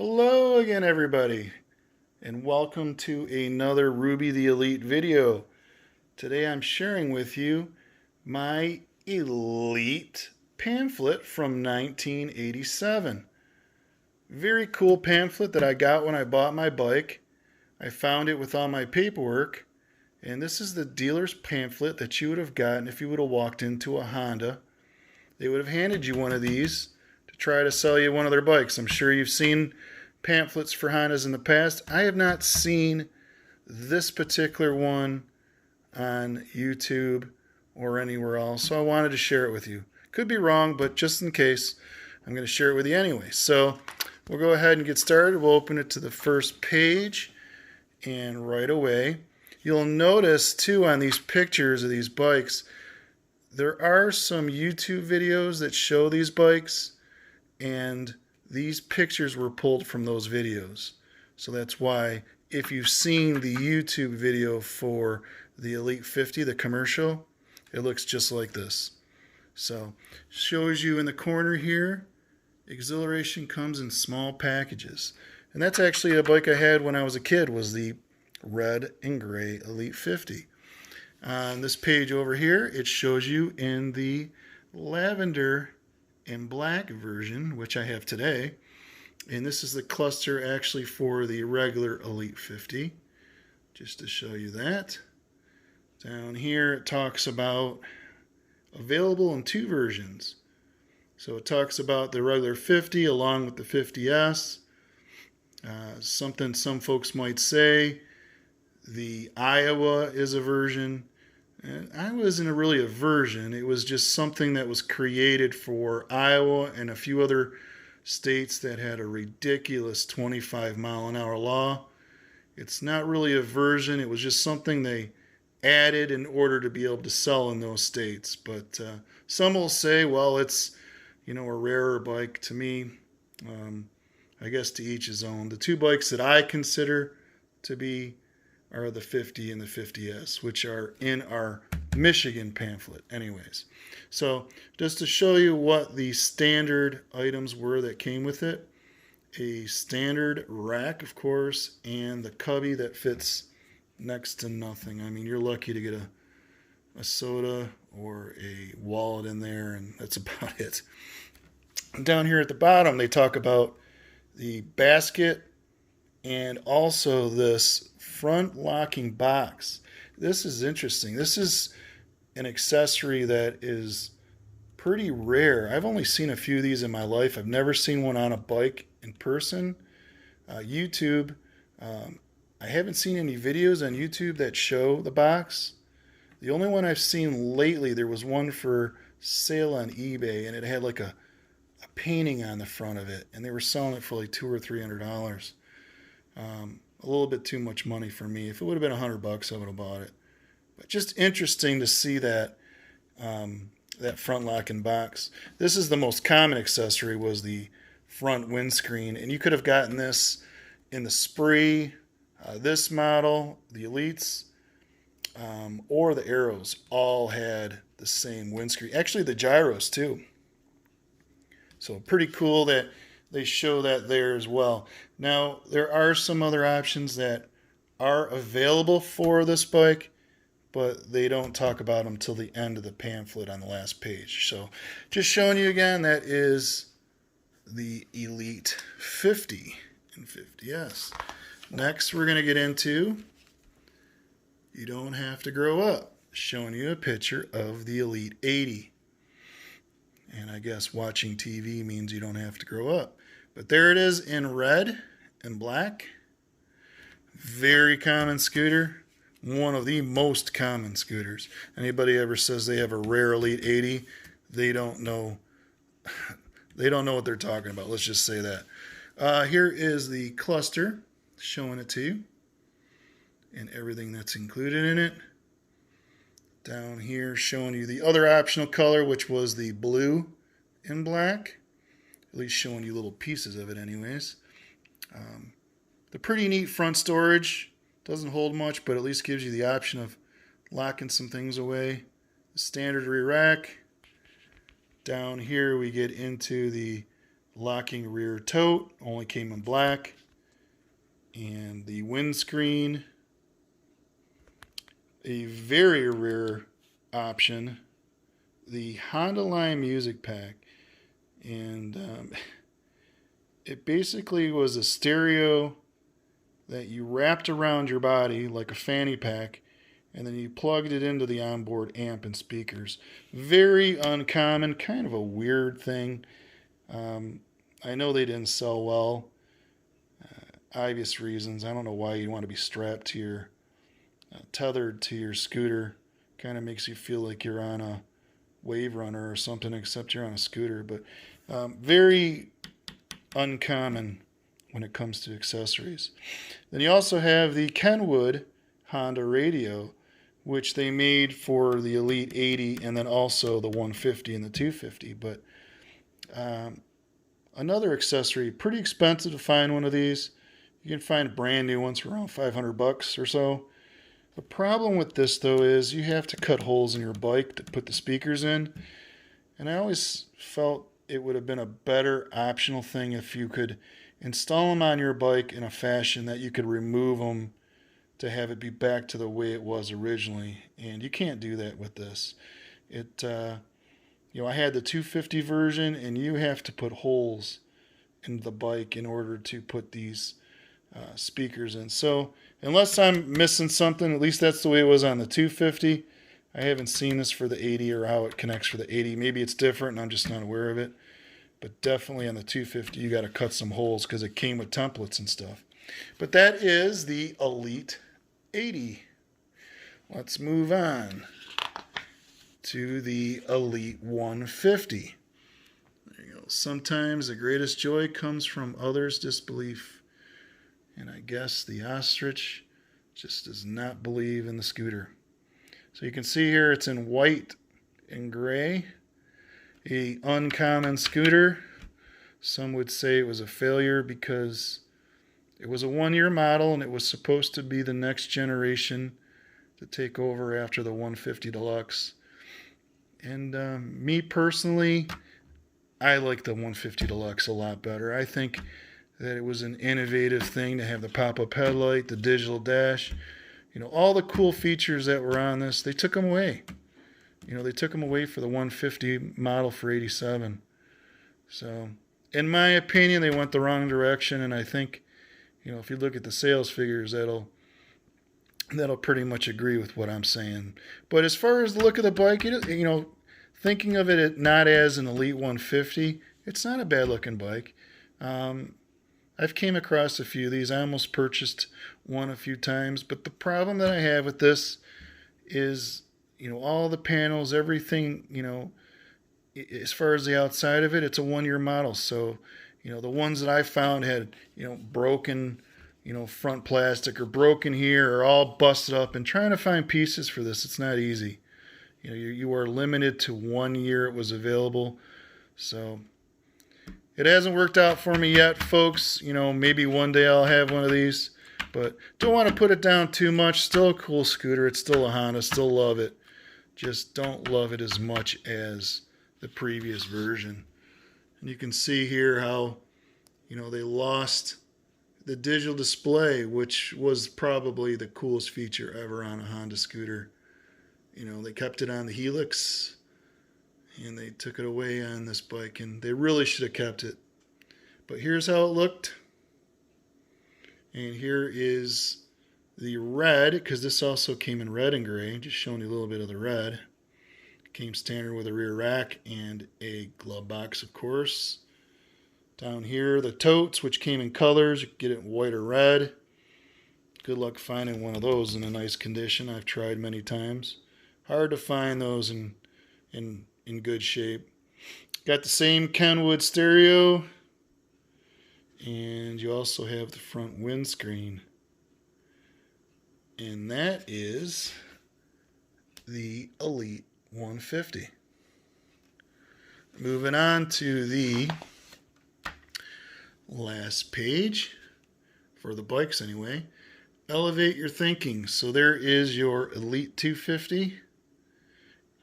Hello again, everybody, and welcome to another Ruby the Elite video. Today I'm sharing with you my Elite pamphlet from 1987. Very cool pamphlet that I got when I bought my bike. I found it with all my paperwork, and this is the dealer's pamphlet that you would have gotten if you would have walked into a Honda. They would have handed you one of these to try to sell you one of their bikes. I'm sure you've seen pamphlets for Hondas in the past. I have not seen this particular one on YouTube or anywhere else, so I wanted to share it with you. Could be wrong, but just in case, I'm going to share it with you anyway. So we'll go ahead and get started. We'll open it to the first page, and right away, you'll notice too on these pictures of these bikes, there are some YouTube videos that show these bikes, and these pictures were pulled from those videos. So that's why if you've seen the YouTube video for the Elite 50, the commercial, it looks just like this. So shows you in the corner here, exhilaration comes in small packages. And that's actually a bike I had when I was a kid, was the red and gray Elite 50. On this page over here, it shows you in the lavender and black version, which I have today. And this is the cluster actually for the regular Elite 50, just to show you that. Down here it talks about available in two versions. So it talks about the regular 50 along with the 50S. Something some folks might say, the Iowa is a version. And Iowa isn't really a version. It was just something that was created for Iowa and a few other states that had a ridiculous 25-mile-an-hour law. It's not really a version. It was just something they added in order to be able to sell in those states. But some will say, well, it's, a rarer bike. To me, I guess to each his own. The two bikes that I consider to be are the 50 and the 50S, which are in our Michigan pamphlet anyways. So just to show you what the standard items were that came with it, a standard rack, of course, and the cubby that fits next to nothing. I mean, you're lucky to get a soda or a wallet in there, and that's about it. Down here at the bottom, they talk about the basket and also this front locking box. This is interesting. This is an accessory that is pretty rare. I've only seen a few of these in my life. I've never seen one on a bike in person. YouTube, I haven't seen any videos on YouTube that show the box. The only one I've seen lately, there was one for sale on eBay, and it had like a painting on the front of it, and they were selling it for like $200 or $300. A little bit too much money for me. If it would have been $100, I would have bought it. But just interesting to see that that front locking box. This is the most common accessory, was the front windscreen, and you could have gotten this in the Spree, this model, the Elites, or the Arrows. All had the same windscreen. Actually, the Gyros too. So pretty cool that they show that there as well. Now, there are some other options that are available for this bike, but they don't talk about them till the end of the pamphlet on the last page. So just showing you again, that is the Elite 50 and 50S. Next, we're going to get into You Don't Have to Grow Up, showing you a picture of the Elite 80. And I guess watching TV means you don't have to grow up. But there it is in red and black. Very common scooter. One of the most common scooters. Anybody ever says they have a rare Elite 80, they don't know what they're talking about. Let's just say that. Here is the cluster, showing it to you, and everything that's included in it. Down here showing you the other optional color, which was the blue and black. At least showing you little pieces of it anyways. The pretty neat front storage. Doesn't hold much, but at least gives you the option of locking some things away. The standard rear rack. Down here we get into the locking rear tote, only came in black. And the windscreen, a very rare option, the Honda Line music pack. And it basically was a stereo that you wrapped around your body like a fanny pack, and then you plugged it into the onboard amp and speakers. Very uncommon, kind of a weird thing. I know they didn't sell well. Obvious reasons. I don't know why you want to be strapped to your, tethered to your scooter. Kind of makes you feel like you're on a wave runner or something, except you're on a scooter. But very uncommon when it comes to accessories. Then you also have the Kenwood Honda radio, which they made for the Elite 80 and then also the 150 and the 250. But another accessory, pretty expensive to find one of these. You can find brand new ones for around $500 or so. The problem with this, though, is you have to cut holes in your bike to put the speakers in. And I always felt it would have been a better optional thing if you could install them on your bike in a fashion that you could remove them to have it be back to the way it was originally. And you can't do that with this. I had the 250 version, and you have to put holes in the bike in order to put these speakers in. So unless I'm missing something, at least that's the way it was on the 250. I haven't seen this for the 80 or how it connects for the 80. Maybe it's different and I'm just not aware of it. But definitely on the 250, you got to cut some holes because it came with templates and stuff. But that is the Elite 80. Let's move on to the Elite 150. There you go. Sometimes the greatest joy comes from others' disbelief. And I guess the ostrich just does not believe in the scooter. So you can see here it's in white and gray. A uncommon scooter. Some would say it was a failure because it was a one-year model and it was supposed to be the next generation to take over after the 150 Deluxe. And me personally, I like the 150 Deluxe a lot better. I think that it was an innovative thing to have the pop-up headlight, the digital dash, all the cool features that were on this, they took them away. They took them away for the 150 model for 87. So, in my opinion, they went the wrong direction, and I think, if you look at the sales figures, that'll pretty much agree with what I'm saying. But as far as the look of the bike, thinking of it not as an Elite 150, it's not a bad-looking bike. I've came across a few of these. I almost purchased one a few times. But the problem that I have with this is, all the panels, everything, as far as the outside of it, it's a one-year model. So, the ones that I found had, broken, front plastic or broken here or all busted up. And trying to find pieces for this, it's not easy. You are limited to 1 year it was available. So it hasn't worked out for me yet, folks. Maybe one day I'll have one of these, but don't want to put it down too much. Still a cool scooter. It's still a Honda. Still love it. Just don't love it as much as the previous version. And you can see here how, they lost the digital display, which was probably the coolest feature ever on a Honda scooter. They kept it on the Helix, and they took it away on this bike, and they really should have kept it. But here's how it looked. And here is the red, because this also came in red and gray, just showing you a little bit of the red. It came standard with a rear rack and a glove box, of course. Down here, the totes, which came in colors. You can get it in white or red. Good luck finding one of those in a nice condition. I've tried many times. Hard to find those in good shape. Got the same Kenwood stereo, and you also have the front windscreen, and that is the Elite 150. Moving on to the last page for the bikes anyway. Elevate your thinking. So there is your Elite 250.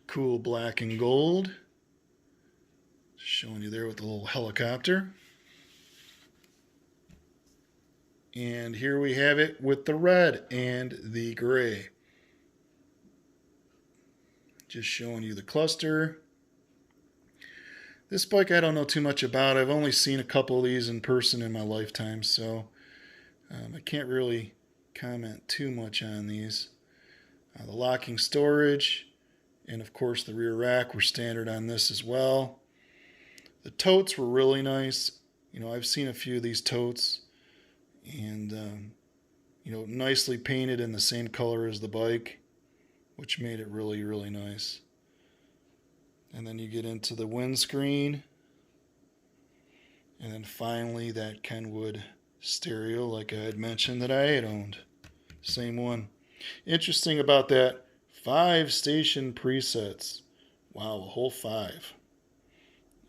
Cool black and gold. Showing you there with the little helicopter. And here we have it with the red and the gray. Just showing you the cluster. This bike I don't know too much about. I've only seen a couple of these in person in my lifetime, so I can't really comment too much on these. The locking storage and of course the rear rack were standard on this as well. The totes were really nice. You know, I've seen a few of these totes, and you know, nicely painted in the same color as the bike, which made it really, really nice. And then you get into the windscreen, and then finally that Kenwood stereo, like I had mentioned that I had owned. Same one. Interesting about that, 5 station presets. Wow, a whole 5.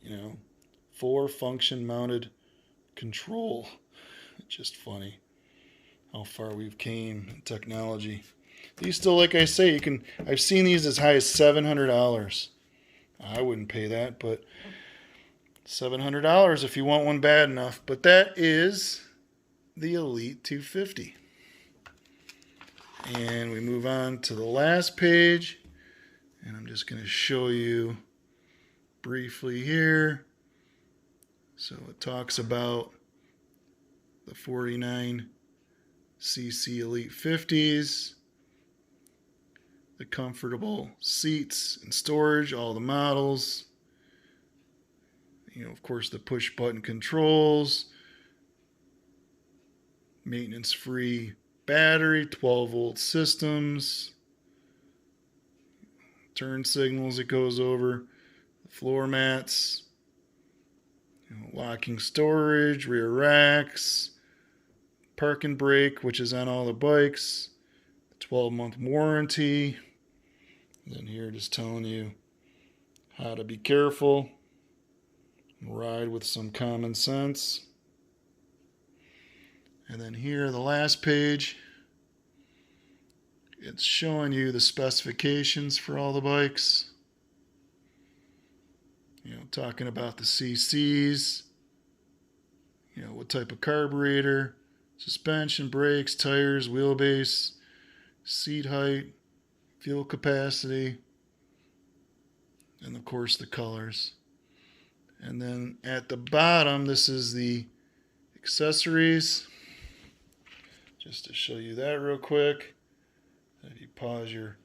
You know, 4 function mounted control. Just funny how far we've came in technology. These still, like I say, I've seen these as high as $700. I wouldn't pay that, but $700 if you want one bad enough. But that is the Elite 250. And we move on to the last page, and I'm just going to show you briefly here. So it talks about the 49cc Elite 50s, the comfortable seats and storage, all the models, you know, of course the push button controls, maintenance free battery, 12-volt systems, turn signals it goes over, floor mats, you know, locking storage, rear racks, park and brake, which is on all the bikes, 12-month warranty. And then here just telling you how to be careful, ride with some common sense. And then here, the last page, it's showing you the specifications for all the bikes. You know, talking about the CCs, you know, what type of carburetor, suspension, brakes, tires, wheelbase, seat height, fuel capacity, and of course the colors. And then at the bottom, this is the accessories. Just to show you that real quick. If you pause your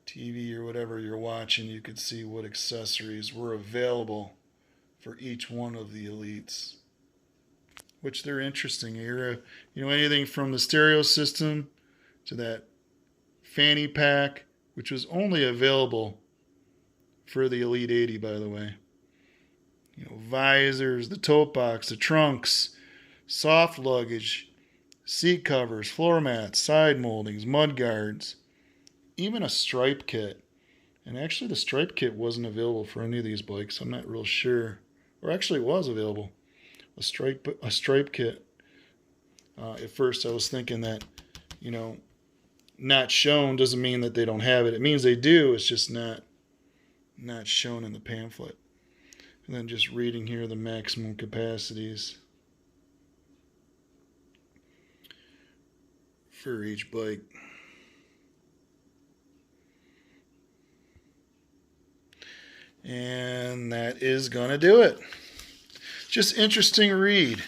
TV or whatever you're watching, you could see what accessories were available for each one of the Elites, which they're interesting. You know, anything from the stereo system to that fanny pack, which was only available for the Elite 80, by the way. You know, visors, the tote box, the trunks, soft luggage, seat covers, floor mats, side moldings, mud guards, even a stripe kit. And actually the stripe kit wasn't available for any of these bikes. I'm not real sure. Or actually it was available. A stripe kit. At first I was thinking that, you know, not shown doesn't mean that they don't have it. It means they do. It's just not shown in the pamphlet. And then just reading here the maximum capacities for each bike. And that is going to do it. Just interesting read.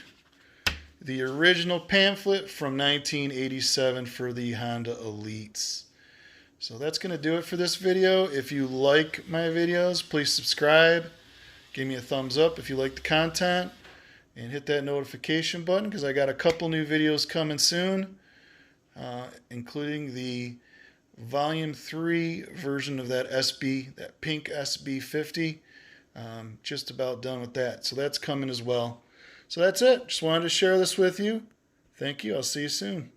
The original pamphlet from 1987 for the Honda Elites. So that's going to do it for this video. If you like my videos, please subscribe. Give me a thumbs up if you like the content. And hit that notification button because I got a couple new videos coming soon. Including the Volume 3 version of that SB, that pink SB50. Just about done with that. So that's coming as well. So that's it. Just wanted to share this with you. Thank you. I'll see you soon.